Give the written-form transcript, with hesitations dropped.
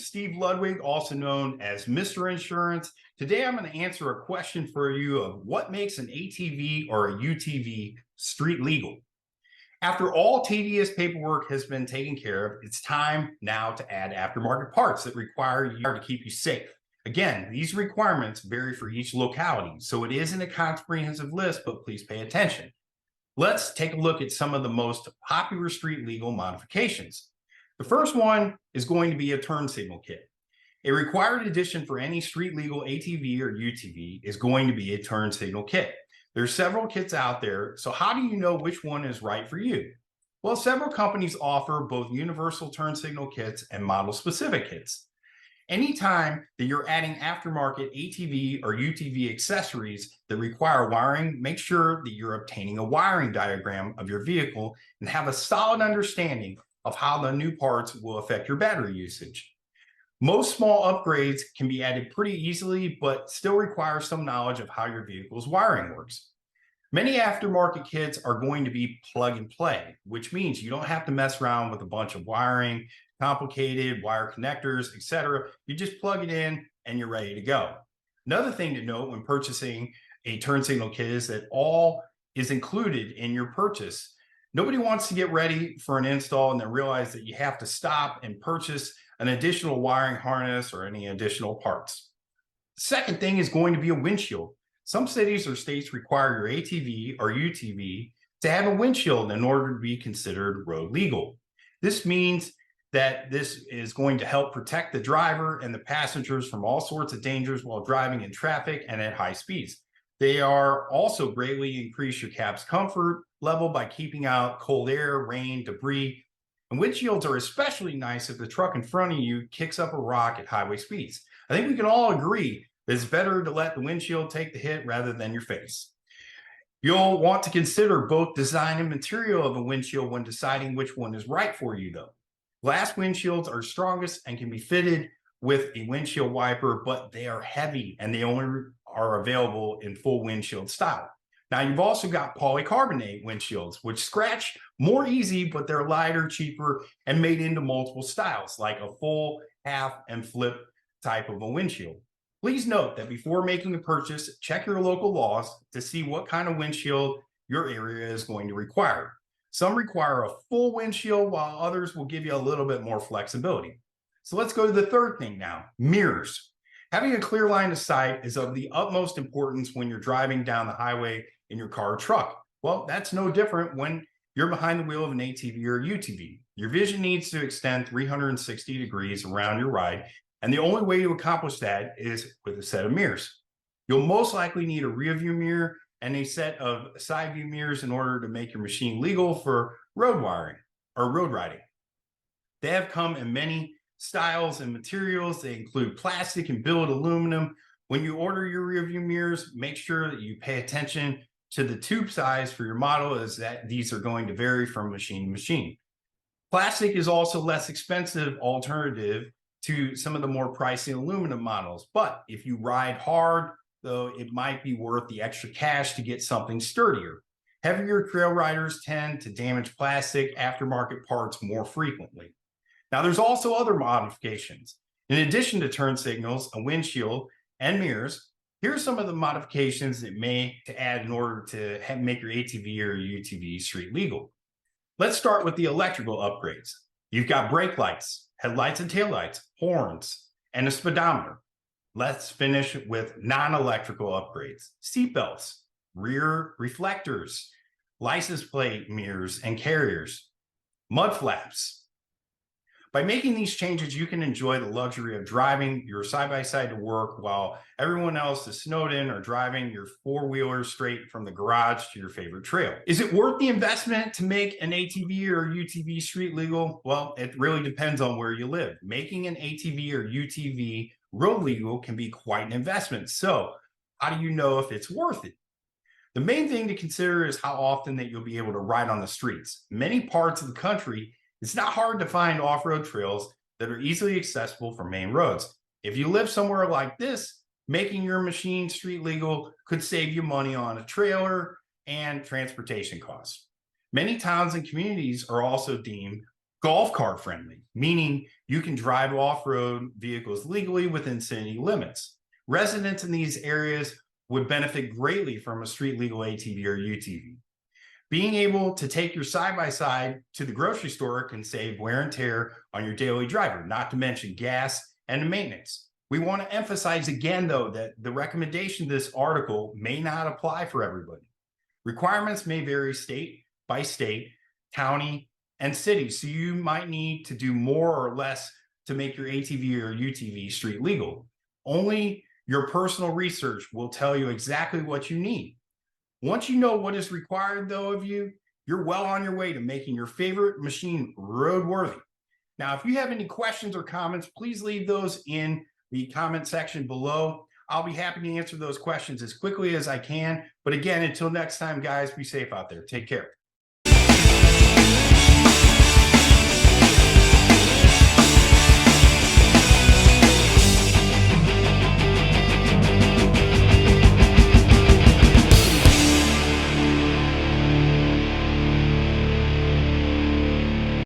Steve Ludwig, also known as Mr. Insurance. Today, I'm going to answer a question for you of what makes an ATV or a UTV street legal. After all tedious paperwork has been taken care of, it's time now to add aftermarket parts that require you to keep you safe. Again, these requirements vary for each locality, so it isn't a comprehensive list, but please pay attention. Let's take a look at some of the most popular street legal modifications. The first one is going to be a turn signal kit. A required addition for any street legal ATV or UTV is going to be a turn signal kit. There's several kits out there, so how do you know which one is right for you? Well, several companies offer both universal turn signal kits and model specific kits. Anytime that you're adding aftermarket ATV or UTV accessories that require wiring, make sure that you're obtaining a wiring diagram of your vehicle and have a solid understanding of how the new parts will affect your battery usage. Most small upgrades can be added pretty easily, but still require some knowledge of how your vehicle's wiring works. Many aftermarket kits are going to be plug and play, which means you don't have to mess around with a bunch of wiring, complicated wire connectors, etc. You just plug it in and you're ready to go. Another thing to note when purchasing a turn signal kit is that all is included in your purchase. Nobody wants to get ready for an install and then realize that you have to stop and purchase an additional wiring harness or any additional parts. The second thing is going to be a windshield. Some cities or states require your ATV or UTV to have a windshield in order to be considered road legal. This means that this is going to help protect the driver and the passengers from all sorts of dangers while driving in traffic and at high speeds. They are also greatly increase your cab's comfort level by keeping out cold air, rain, debris. And windshields are especially nice if the truck in front of you kicks up a rock at highway speeds. I think we can all agree that it's better to let the windshield take the hit rather than your face. You'll want to consider both design and material of a windshield when deciding which one is right for you, though. Glass windshields are strongest and can be fitted with a windshield wiper, but they are heavy and they only are available in full windshield style. Now, you've also got polycarbonate windshields, which scratch more easy, but they're lighter, cheaper, and made into multiple styles, like a full, half, and flip type of a windshield. Please note that before making a purchase, check your local laws to see what kind of windshield your area is going to require. Some require a full windshield, while others will give you a little bit more flexibility. So let's go to the third thing now, mirrors. Having a clear line of sight is of the utmost importance when you're driving down the highway in your car or truck. Well, that's no different when you're behind the wheel of an ATV or UTV. Your vision needs to extend 360 degrees around your ride, and the only way to accomplish that is with a set of mirrors. You'll most likely need a rear view mirror and a set of side view mirrors in order to make your machine legal for road wiring or road riding. They have come in many styles and materials. They include plastic and billet aluminum. When you order your rear view mirrors, make sure that you pay attention to the tube size for your model, as that these are going to vary from machine to machine. Plastic is also less expensive alternative to some of the more pricey aluminum models, but if you ride hard, though, it might be worth the extra cash to get something sturdier. Heavier trail riders tend to damage plastic aftermarket parts more frequently. Now, there's also other modifications. In addition to turn signals, a windshield, and mirrors, here are some of the modifications that may to add in order to make your ATV or UTV street legal. Let's start with the electrical upgrades. You've got brake lights, headlights and taillights, horns, and a speedometer. Let's finish with non-electrical upgrades. Seat belts, rear reflectors, license plate mirrors and carriers, mud flaps. By making these changes, you can enjoy the luxury of driving your side-by-side to work while everyone else is snowed in or driving your four-wheeler straight from the garage to your favorite trail. Is it worth the investment to make an ATV or UTV street legal? Well, it really depends on where you live. Making an ATV or UTV road legal can be quite an investment. So how do you know if it's worth it? The main thing to consider is how often that you'll be able to ride on the streets. Many parts of the country, it's not hard to find off-road trails that are easily accessible from main roads. If you live somewhere like this, making your machine street legal could save you money on a trailer and transportation costs. Many towns and communities are also deemed Golf cart friendly, meaning you can drive off-road vehicles legally within city limits. Residents in these areas would benefit greatly from a street legal ATV or UTV. Being able to take your side-by-side to the grocery store can save wear and tear on your daily driver, not to mention gas and maintenance. We want to emphasize again, though, that the recommendation of this article may not apply for everybody. Requirements may vary state by state, county, and city, so you might need to do more or less to make your ATV or UTV street legal. Only your personal research will tell you exactly what you need. Once you know what is required, though, of you, you're well on your way to making your favorite machine roadworthy. Now, if you have any questions or comments, please leave those in the comment section below. I'll be happy to answer those questions as quickly as I can. But again, until next time, guys, be safe out there. Take care.